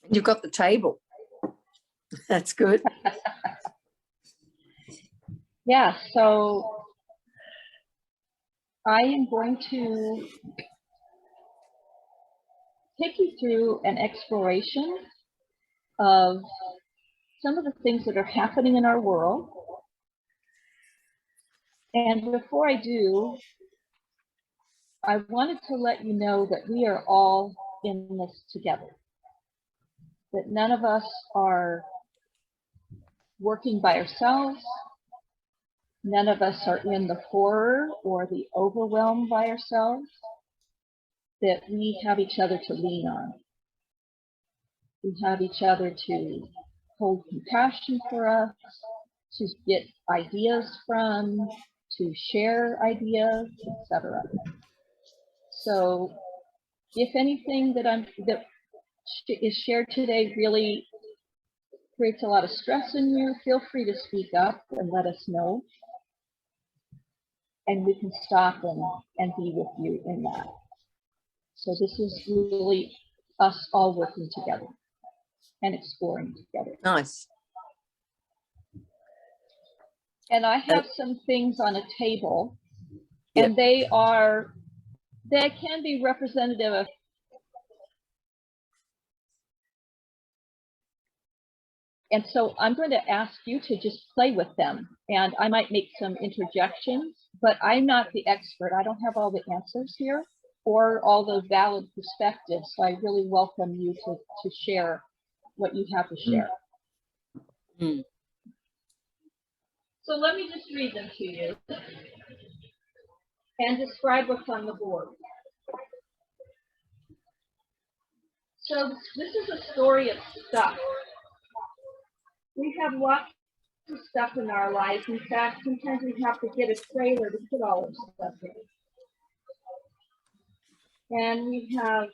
You've got the table. That's good. Yeah, so I am going to take you through an exploration of some of the things that are happening in our world. And before I do, I wanted to let you know that we are all in this together, that none of us are working by ourselves. None of us are in the horror or the overwhelm by ourselves, that we have each other to lean on. We have each other to hold compassion for us, to get ideas from, to share ideas, etc. So if anything that is shared today really creates a lot of stress in you, feel free to speak up and let us know. And we can stop and be with you in that. So this is really us all working together and exploring together. Nice. And I have some things on a table, Yep. and they can be representative of And so I'm going to ask you to just play with them, and I might make some interjections, but I'm not the expert. I don't have all the answers here or all the valid perspectives. So I really welcome you to share what you have to share. Mm. So let me just read them to you and describe what's on the board. So this is a story of stuff. We have lots of stuff in our lives. In fact, sometimes we have to get a trailer to put all our stuff in. And we have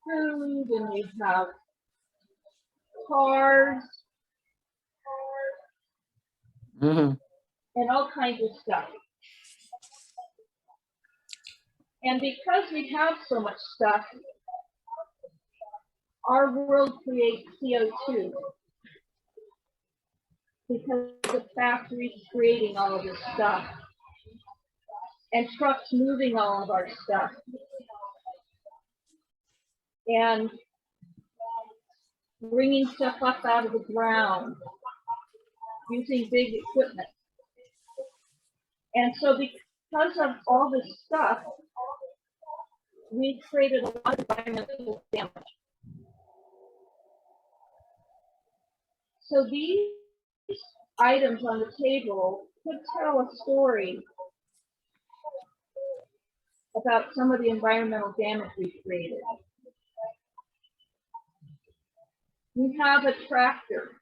food, and we have cars, and all kinds of stuff. And because we have so much stuff, our world creates CO2. Because the factories creating all of this stuff, and trucks moving all of our stuff, and bringing stuff up out of the ground, using big equipment. And so because of all this stuff, we created a lot of environmental damage. So these items on the table could tell a story about some of the environmental damage we created. We have a tractor.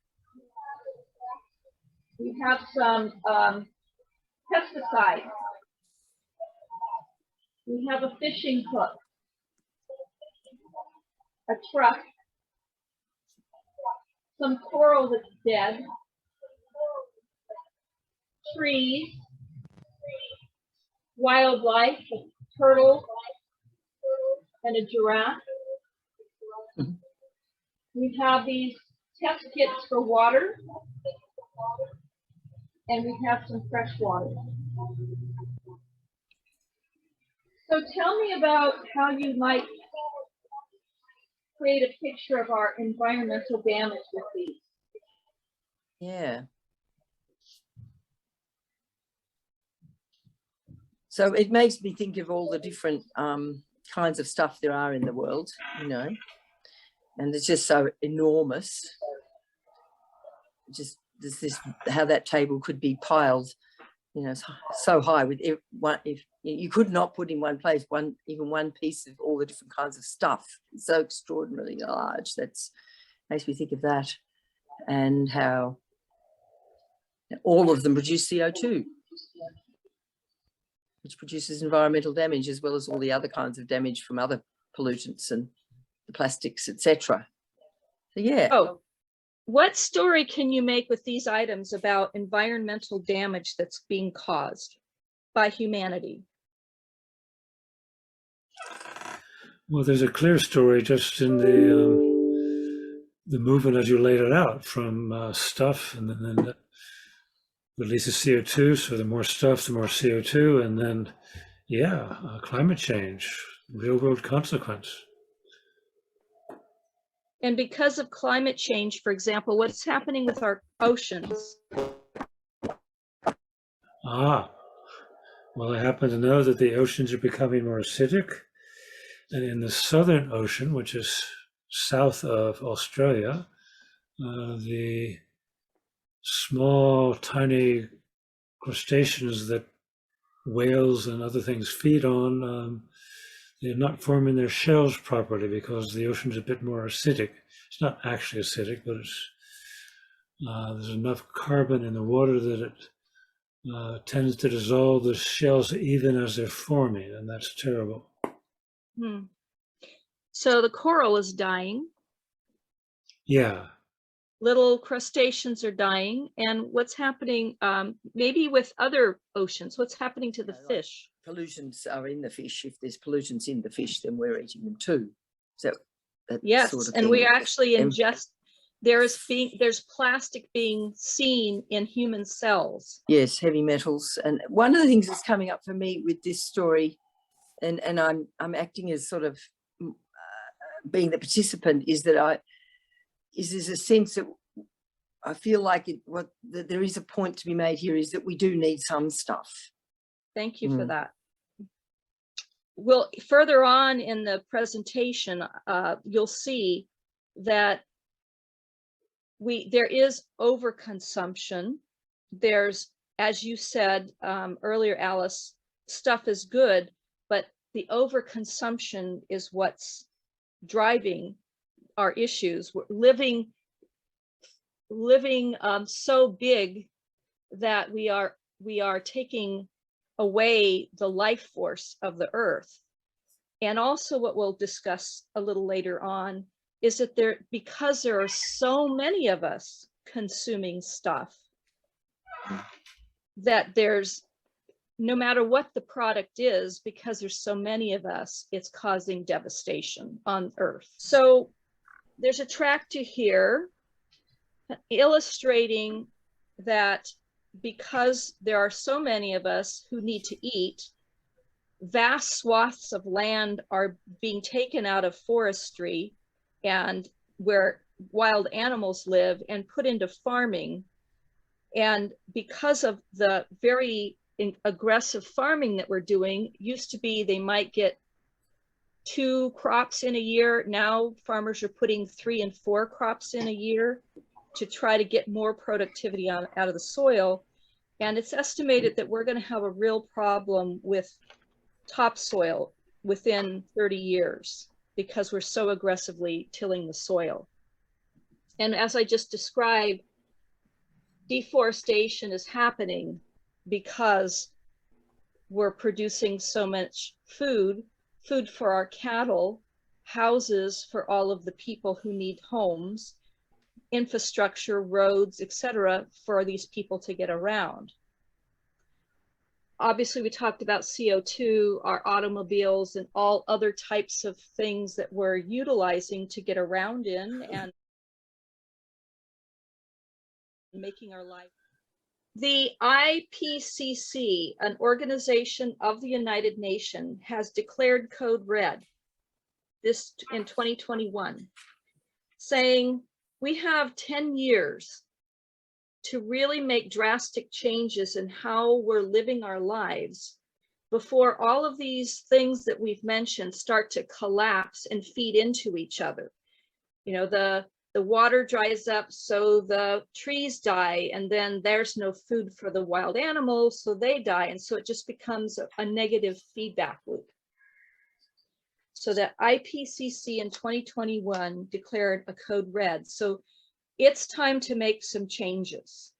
We have some pesticides. We have a fishing hook, a truck, some coral that's dead, trees, wildlife, a turtle, and a giraffe. We have these test kits for water, and we have some fresh water. So tell me about how you might create a picture of our environmental damage with these. Yeah. So it makes me think of all the different kinds of stuff there are in the world, you know, and it's just so enormous. Just there's this, how that table could be piled, you know, so high with if you could not put in one place even one piece of all the different kinds of stuff. It's so extraordinarily large. That's makes me think of that, and how all of them produce CO2, which produces environmental damage as well as all the other kinds of damage from other pollutants and the plastics, etc. So yeah. Oh, what story can you make with these items about environmental damage that's being caused by humanity? Well, there's a clear story just in the the movement as you laid it out from stuff, and then releases CO2. So the more stuff, the more CO2, and then climate change, real world consequence. And because of climate change, for example, what's happening with our oceans? Well, I happen to know that the oceans are becoming more acidic, and in the Southern Ocean, which is south of Australia, the small, tiny crustaceans that whales and other things feed on, they're not forming their shells properly because the ocean's a bit more acidic. It's not actually acidic, but it's there's enough carbon in the water that it tends to dissolve the shells even as they're forming, and that's terrible. So the coral is dying. Yeah. Little crustaceans are dying. And what's happening maybe with other oceans? What's happening to the fish? Pollutions are in the fish. If there's pollutants in the fish, then we're eating them too. So that yes, sort of and thing. we actually ingest. There's plastic being seen in human cells. Yes, heavy metals. And one of the things that's coming up for me with this story, and I'm acting as sort of being the participant, is that there's a sense that I feel like that there is a point to be made here, is that we do need some stuff. Thank you for that. Well, further on in the presentation, you'll see that there is overconsumption. There's, as you said earlier, Alice, stuff is good, but the overconsumption is what's driving our issues. We're living so big that we are taking away the life force of the earth. And also what we'll discuss a little later on is that because there are so many of us consuming stuff, that there's, no matter what the product is, because there's so many of us, it's causing devastation on earth. So there's a tractor here illustrating that because there are so many of us who need to eat, vast swaths of land are being taken out of forestry and where wild animals live and put into farming. And because of the very aggressive farming that we're doing, used to be they might get 2 crops in a year. Now farmers are putting 3 and 4 crops in a year to try to get more productivity out of the soil. And it's estimated that we're going to have a real problem with topsoil within 30 years because we're so aggressively tilling the soil. And as I just described, deforestation is happening because we're producing so much food for our cattle, houses for all of the people who need homes, infrastructure, roads, etc., for these people to get around. Obviously, we talked about CO2, our automobiles, and all other types of things that we're utilizing to get around in and making our life. The IPCC, an organization of the United Nations, has declared Code Red this in 2021, saying we have 10 years to really make drastic changes in how we're living our lives before all of these things that we've mentioned start to collapse and feed into each other. You know, the water dries up, so the trees die, and then there's no food for the wild animals, so they die. And so it just becomes a negative feedback loop. So the IPCC in 2021 declared a code red. So it's time to make some changes.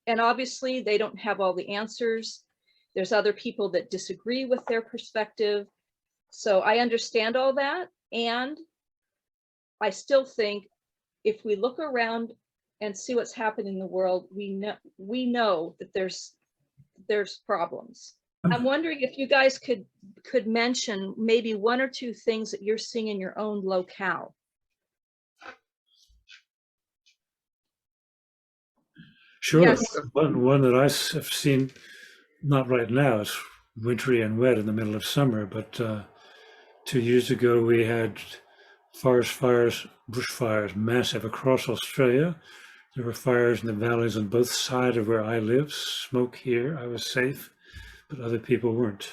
And obviously they don't have all the answers. There's other people that disagree with their perspective. So I understand all that. And I still think if we look around and see what's happening in the world, we know that there's problems. I'm wondering if you guys could mention maybe 1 or 2 things that you're seeing in your own locale. Sure. Yes. One that I have seen, not right now, it's wintry and wet in the middle of summer, but 2 years ago we had forest fires, bushfires, massive across Australia. There were fires in the valleys on both sides of where I live. Smoke here, I was safe, but other people weren't.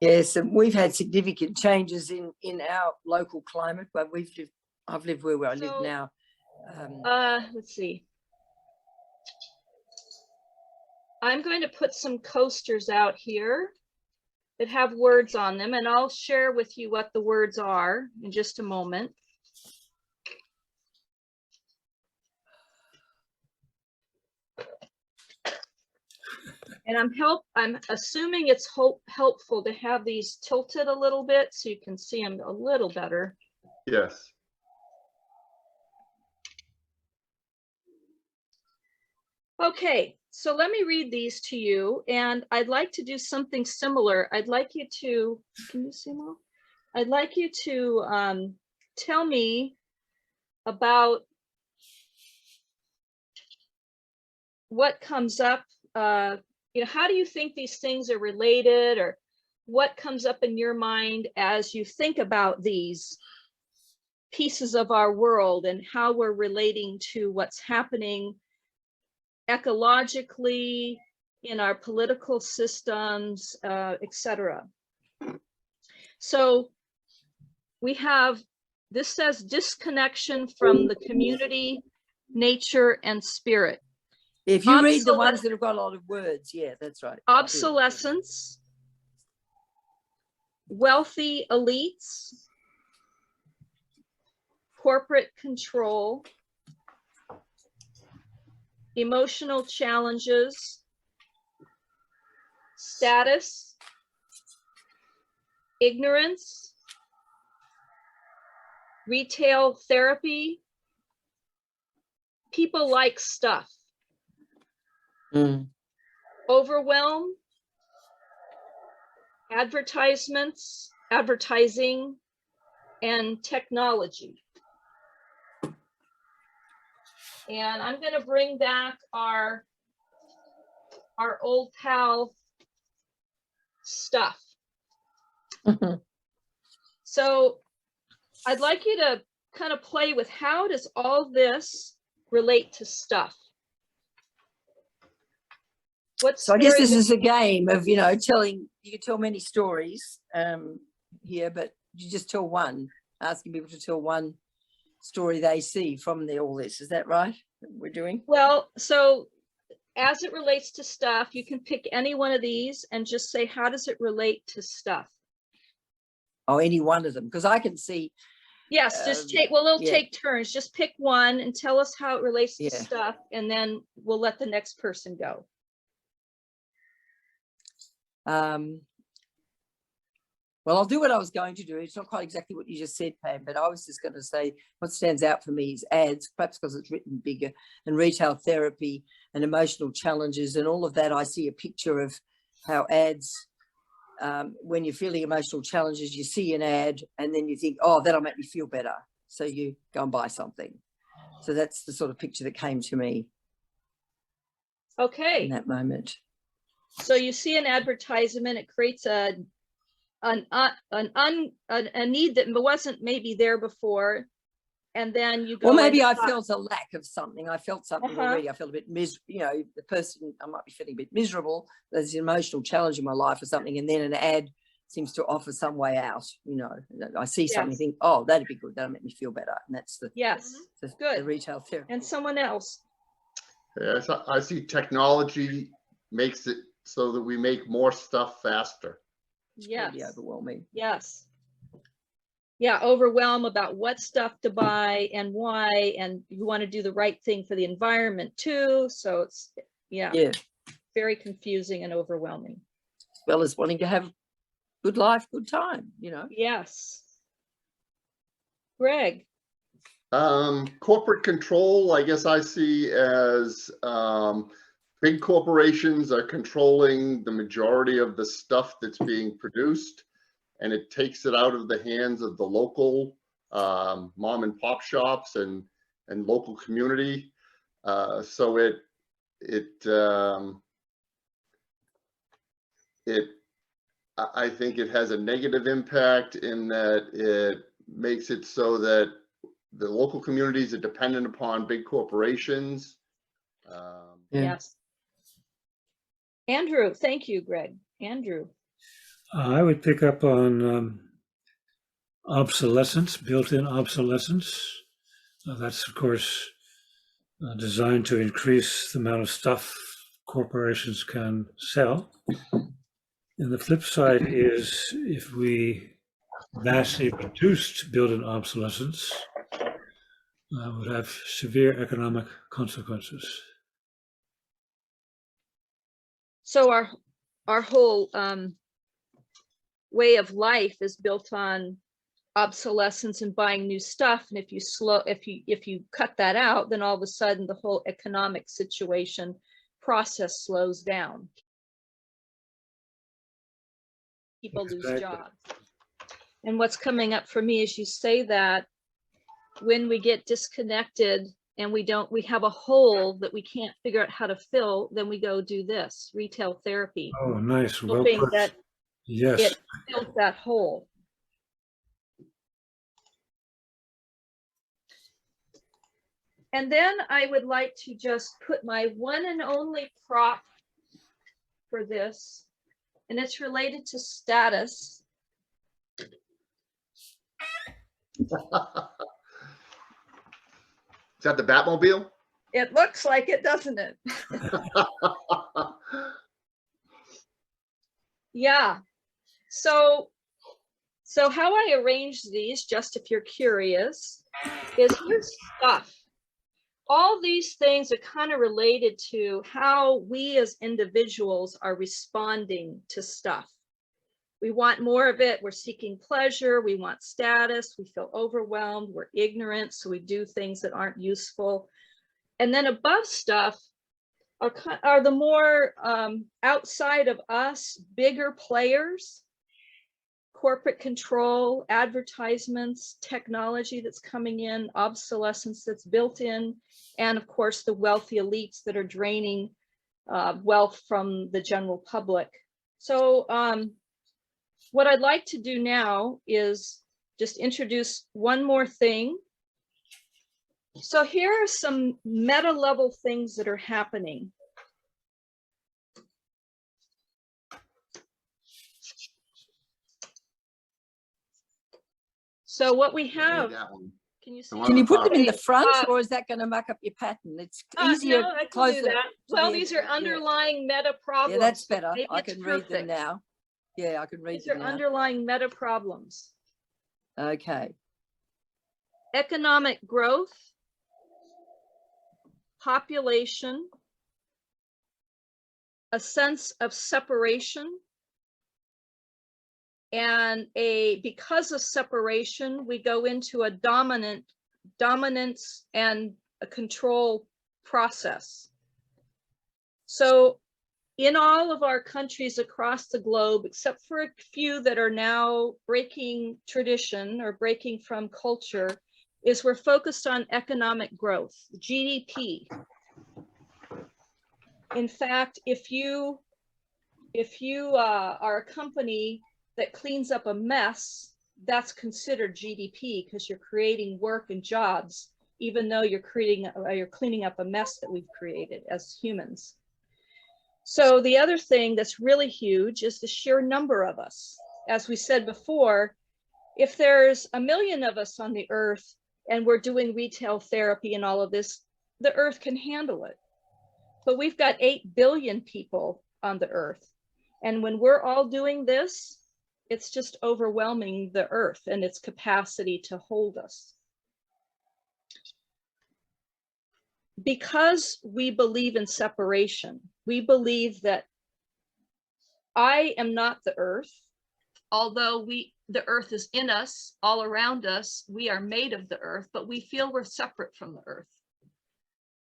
Yes, and we've had significant changes in our local climate, but I've lived where I live So, now. Let's see. I'm going to put some coasters out here that have words on them, and I'll share with you what the words are in just a moment. And I'm assuming it's helpful to have these tilted a little bit so you can see them a little better. Yes. Okay, so let me read these to you, and I'd like to do something similar. I'd like you to, can you see them all? I'd like you to tell me about what comes up. How do you think these things are related, or what comes up in your mind as you think about these pieces of our world and how we're relating to what's happening ecologically, in our political systems, etc. So we have, this says disconnection from the community, nature, and spirit. If you read the ones that have got a lot of words, yeah, that's right. Obsolescence, wealthy elites, corporate control, emotional challenges, status, ignorance, retail therapy, people like stuff, overwhelm, advertising, and technology. And I'm going to bring back our old pal stuff. So I'd like you to kind of play with, how does all this relate to stuff? So I guess this is a game of, you can tell many stories here, but you just tell one, asking people to tell one story they see from all this. Is that right? We're doing? Well, so as it relates to stuff, you can pick any one of these and just say, how does it relate to stuff? Oh, any one of them, because I can see. Yes, just take, we'll take turns. Just pick one and tell us how it relates to stuff, and then we'll let the next person go. Well, I'll do what I was going to do. It's not quite exactly what you just said, Pam, but I was just going to say what stands out for me is ads, perhaps because it's written bigger, and retail therapy and emotional challenges and all of that. I see a picture of how ads, when you're feeling emotional challenges, you see an ad and then you think, oh, that'll make me feel better. So you go and buy something. So that's the sort of picture that came to me. Okay. In that moment. So you see an advertisement, it creates a need that wasn't maybe there before, and then you go. Well, maybe I felt a lack of something. I felt something already. I felt a bit the person, I might be feeling a bit miserable. There's an emotional challenge in my life or something, and then an ad seems to offer some way out. I see something, think, oh, that'd be good. That'll make me feel better, and that's the good. The retail therapy. And someone else. Yes, I see technology makes it so that we make more stuff faster. Yes. Really overwhelming. Yes. Yeah, overwhelm about what stuff to buy and why, and you want to do the right thing for the environment too. So it's very confusing and overwhelming. As well as wanting to have good life, good time, Yes. Greg. Corporate control, I guess I see as big corporations are controlling the majority of the stuff that's being produced, and it takes it out of the hands of the local mom and pop shops and local community. So I think it has a negative impact in that it makes it so that the local communities are dependent upon big corporations. Yeah. Yes. Andrew, thank you, Greg. Andrew. I would pick up on obsolescence, built-in obsolescence. That's, of course, designed to increase the amount of stuff corporations can sell. And the flip side is if we massively reduced built-in obsolescence, would have severe economic consequences. So our whole way of life is built on obsolescence and buying new stuff. And if you cut that out, then all of a sudden the whole economic situation process slows down. People lose jobs. And what's coming up for me is you say that when we get disconnected and we have a hole that we can't figure out how to fill, then we go do this, retail therapy. Oh, nice. Well Hoping put. that Yes. it fills that hole. And then I would like to just put my one and only prop for this, and it's related to status. Is that the Batmobile? It looks like it, doesn't it? Yeah. So how I arrange these, just if you're curious, is here's stuff. All these things are kind of related to how we as individuals are responding to stuff. We want more of it. We're seeking pleasure. We want status. We feel overwhelmed. We're ignorant. So we do things that aren't useful. And then above stuff are the more outside of us, bigger players, corporate control, advertisements, technology that's coming in, obsolescence that's built in, and of course the wealthy elites that are draining wealth from the general public. So what I'd like to do now is just introduce one more thing. So here are some meta level things that are happening. So what we have, can you see? Can you put them in the Okay, front, or is that going to muck up your pattern? It's easier no, I can closer. do that. Well, the these are edge, underlying meta problems. Yeah, that's better. Maybe I it's can read them perfect. now. Yeah, I can read These them are now. underlying meta problems. Okay. Economic growth, population, a sense of separation, and because of separation, we go into a dominance and a control process. So in all of our countries across the globe, except for a few that are now breaking tradition or breaking from culture, is we're focused on economic growth, GDP. In fact, if you are a company that cleans up a mess, that's considered GDP because you're creating work and jobs, even though you're cleaning up a mess that we've created as humans. So the other thing that's really huge is the sheer number of us. As we said before, if there's 1 million of us on the earth and we're doing retail therapy and all of this, the earth can handle it. But we've got 8 billion people on the earth. And when we're all doing this, it's just overwhelming the earth and its capacity to hold us. Because we believe in separation, we believe that I am not the earth, although the earth is in us, all around us, we are made of the earth, but we feel we're separate from the earth.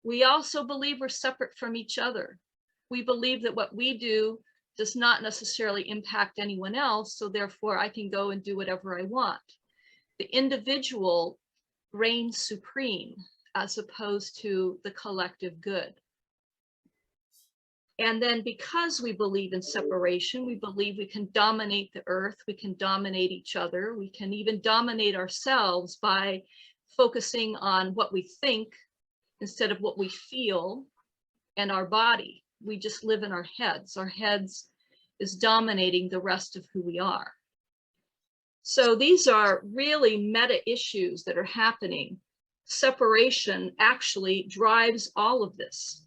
We also believe we're separate from each other. We believe that what we do does not necessarily impact anyone else, so therefore I can go and do whatever I want. The individual reigns supreme. as opposed to the collective good. And then because we believe in separation, we believe we can dominate the earth, we can dominate each other, we can even dominate ourselves by focusing on what we think instead of what we feel and our body. We just live in our heads. Our heads is dominating the rest of who we are. So these are really meta issues that are happening. Separation actually drives all of this.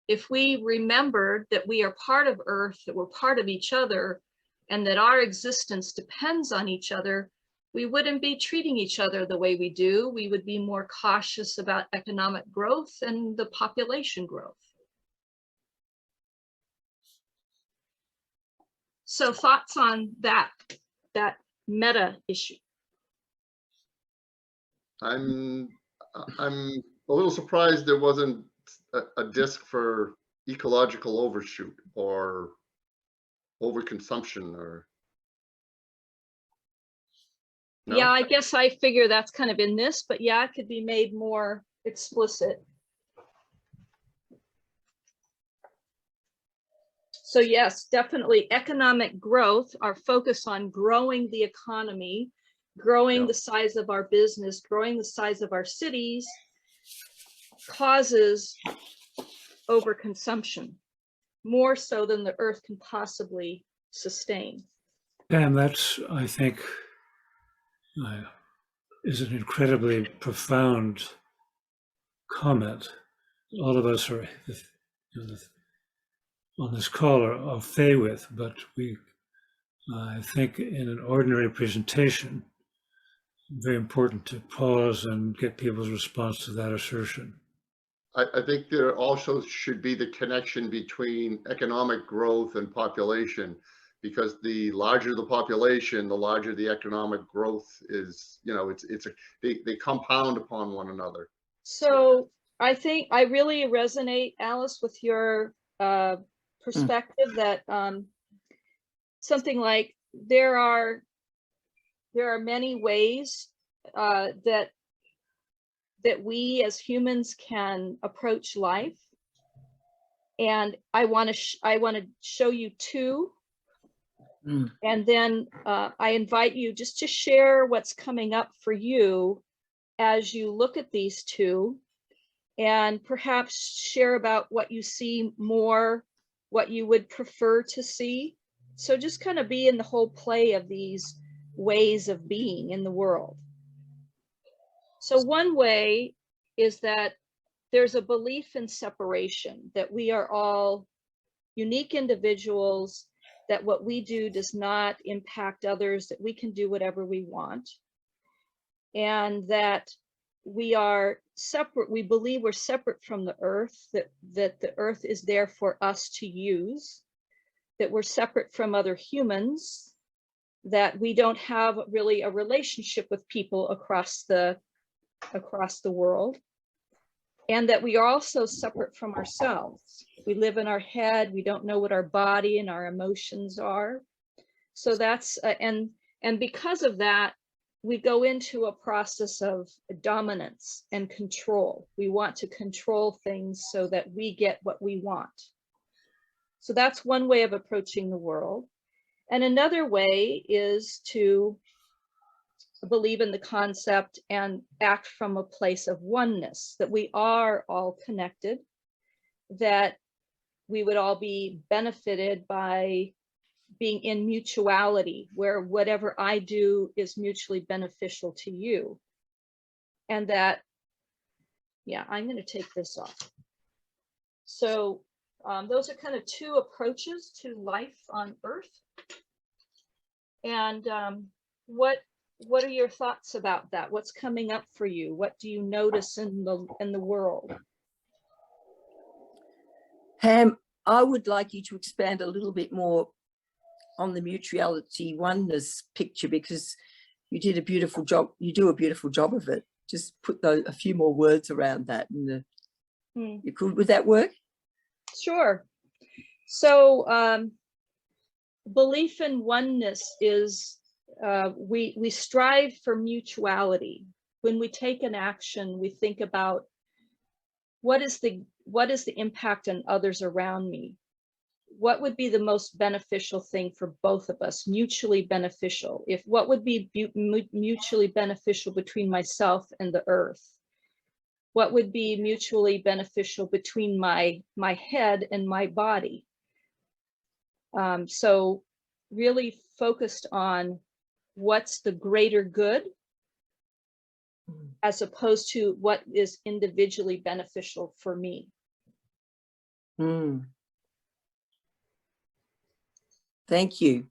If we remembered that we are part of Earth, that we're part of each other, and that our existence depends on each other, we wouldn't be treating each other the way we do. We would be more cautious about economic growth and the population growth. So thoughts on that meta issue? I'm a little surprised there wasn't a disc for ecological overshoot or overconsumption or. No? Yeah, I guess I figure that's kind of in this, but yeah, it could be made more explicit. So yes, definitely economic growth, our focus on growing the economy, growing the size of our business, growing the size of our cities causes overconsumption, more so than the earth can possibly sustain. Pam, that's, I think, is an incredibly profound comment. All of us are, on this call are fey with, but we, I think in an ordinary presentation, very important to pause and get people's response to that assertion. I think there also should be the connection between economic growth and population, because the larger the population, the larger the economic growth is. They compound upon one another. So I think I really resonate, Alice, with your perspective that something like there are many ways that we as humans can approach life, and I want to show you two, and then I invite you just to share what's coming up for you as you look at these two, and perhaps share about what you see more, what you would prefer to see. So just kind of be in the whole play of these ways of being in the world. So one way is that there's a belief in separation, that we are all unique individuals, that what we do does not impact others, that we can do whatever we want, and that we are separate. We believe we're separate from the earth, that the earth is there for us to use, that we're separate from other humans, that we don't have really a relationship with people across the world, and that we are also separate from ourselves. We live in our head. We don't know what our body and our emotions are. So that's and because of that, we go into a process of dominance and control. We want to control things so that we get what we want. So that's one way of approaching the world. And another way is to believe in the concept and act from a place of oneness, that we are all connected, that we would all be benefited by being in mutuality, where whatever I do is mutually beneficial to you. And that, yeah, I'm going to take this off. So those are kind of two approaches to life on Earth. And what are your thoughts about that? What's coming up for you? What do you notice in the world? Pam, I would like you to expand a little bit more on the mutuality oneness picture, because you did a beautiful job. You do a beautiful job of it. Just put a few more words around that. And you could, would that work? Sure. So belief in oneness is we strive for mutuality. when we take an action, we think about what is the impact on others around me? What would be the most beneficial thing for both of us, mutually beneficial? What would be mutually beneficial between myself and the earth? What would be mutually beneficial between my head and my body? So really focused on what's the greater good, as opposed to what is individually beneficial for me. Thank you.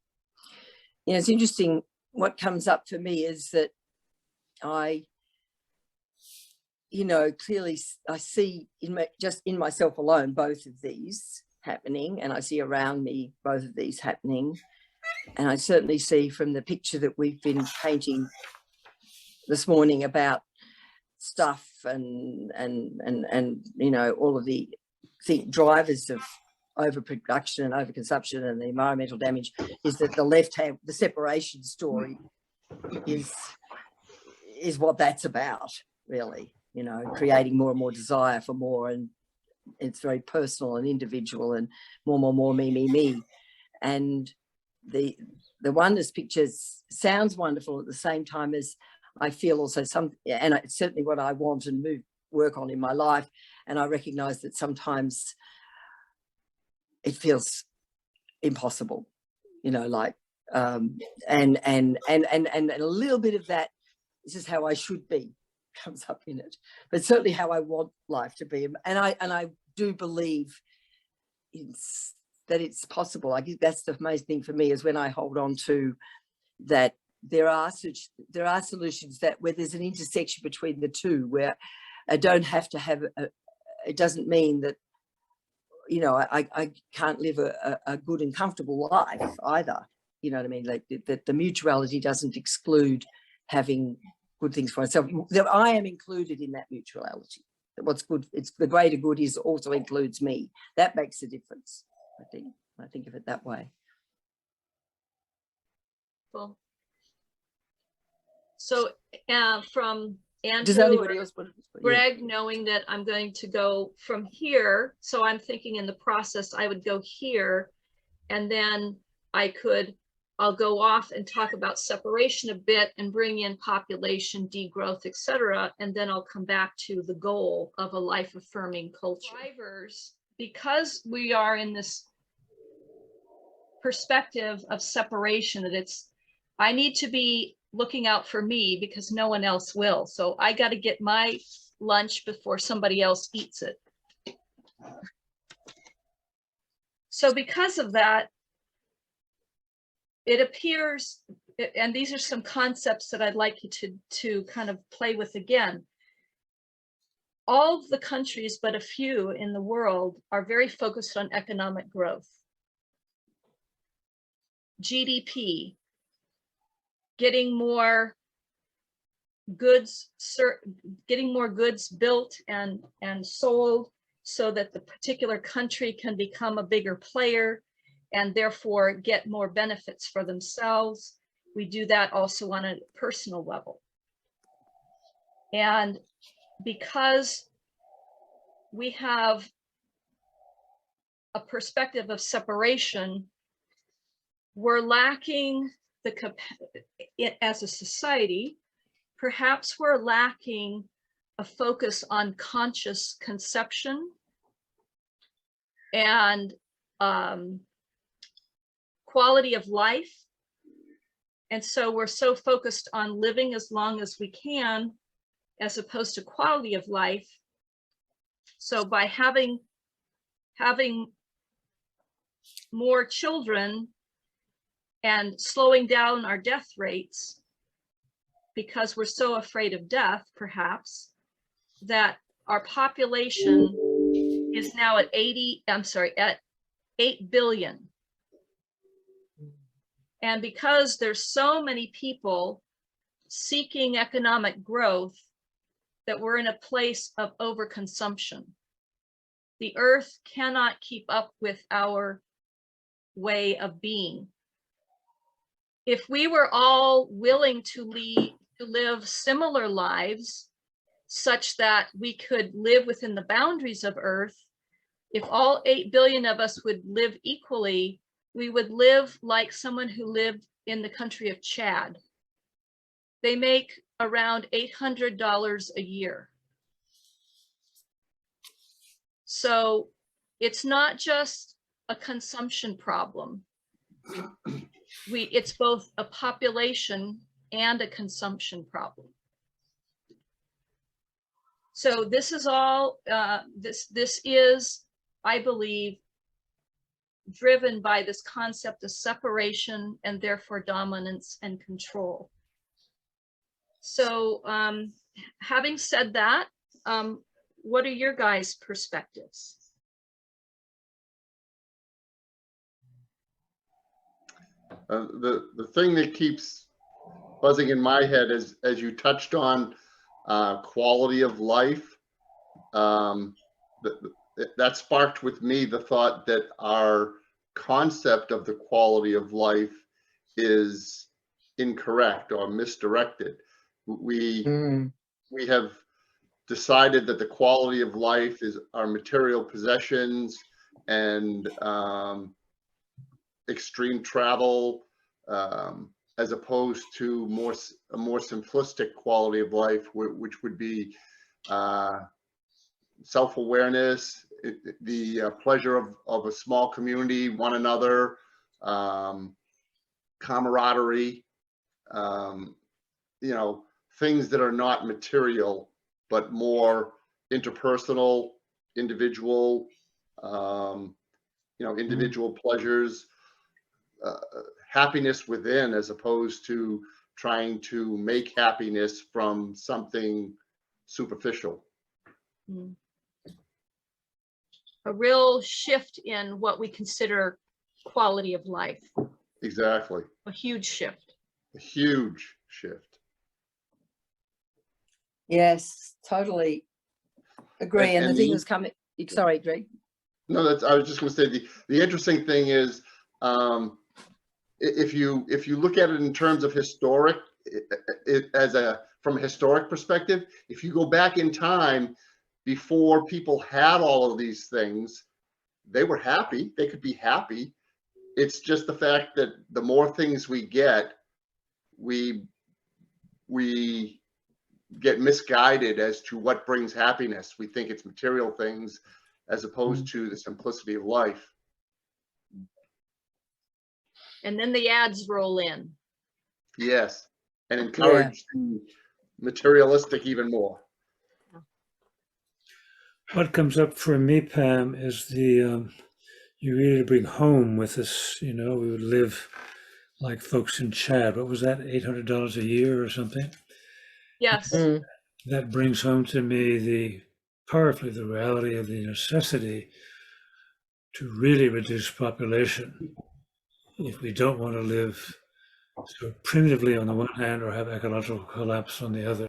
It's interesting. What comes up for me is that I, clearly I see just in myself alone both of these happening, and I see around me both of these happening, and I certainly see from the picture that we've been painting this morning about stuff and all of the drivers of overproduction and overconsumption and the environmental damage, is that the separation story is what that's about, really. Creating more and more desire for more, and it's very personal and individual, and more me, and the oneness pictures sounds wonderful at the same time as I feel also and it's certainly what I want and work on in my life, and I recognize that sometimes it feels impossible, and a little bit of that, this is how I should be, comes up in it, but certainly how I want life to be, and I do believe that it's possible. I think that's the amazing thing for me, is when I hold on to that there are solutions that where there's an intersection between the two, where I don't have to have it doesn't mean that I can't live a good and comfortable life either. You know what I mean? Like that the mutuality doesn't exclude having good things for myself. That I am included in that mutuality. That what's good, it's the greater good is also includes me. That makes a difference. I think of it that way. Well, so from Andrew, does anybody else want to? Greg, knowing that I'm going to go from here, so I'm thinking in the process I would go here, and then I'll go off and talk about separation a bit and bring in population degrowth, etc., and then I'll come back to the goal of a life-affirming culture. Drivers, because we are in this perspective of separation, that I need to be looking out for me because no one else will. So I got to get my lunch before somebody else eats it. So because of that, it appears, and these are some concepts that I'd like you to kind of play with again. All of the countries, but a few in the world, are very focused on economic growth. GDP, getting more goods built and sold so that the particular country can become a bigger player and therefore get more benefits for themselves. We do that also on a personal level. And because we have a perspective of separation, we're lacking as a society, perhaps we're lacking a focus on conscious conception and quality of life. And so we're so focused on living as long as we can, as opposed to quality of life. So by having more children and slowing down our death rates, because we're so afraid of death, perhaps, that our population is now at 8 billion. And because there's so many people seeking economic growth, that we're in a place of overconsumption. The earth cannot keep up with our way of being. If we were all willing to to live similar lives such that we could live within the boundaries of Earth, if all 8 billion of us would live equally, we would live like someone who lived in the country of Chad. They make around $800 a year. So it's not just a consumption problem. It's both a population and a consumption problem. So this is all, this is, I believe, driven by this concept of separation and therefore dominance and control. So having said that, what are your guys' perspectives? The thing that keeps buzzing in my head is, as you touched on, quality of life. That sparked with me the thought that our concept of the quality of life is incorrect or misdirected. We have decided that the quality of life is our material possessions and extreme travel, as opposed to a more simplistic quality of life, which would be self-awareness, the pleasure of a small community, one another, camaraderie, things that are not material, but more interpersonal, individual, individual pleasures, happiness within, as opposed to trying to make happiness from something superficial. A real shift in what we consider quality of life. Exactly. A huge shift. A huge shift. Yes, totally agree. And the thing that's coming, sorry, Greg. No, I was just going to say the interesting thing is, if you look at it in terms of historic, from a historic perspective, if you go back in time before people had all of these things, they were happy. They could be happy. It's just the fact that the more things we get, we get misguided as to what brings happiness. We think it's material things as opposed to the simplicity of life. And then the ads roll in. Yes, and encourage the materialistic even more. What comes up for me, Pam, is you really bring home with us, we would live like folks in Chad. What was that, $800 a year or something? Yes. That brings home to me powerfully the reality of the necessity to really reduce population if we don't want to live so primitively on the one hand or have ecological collapse on the other.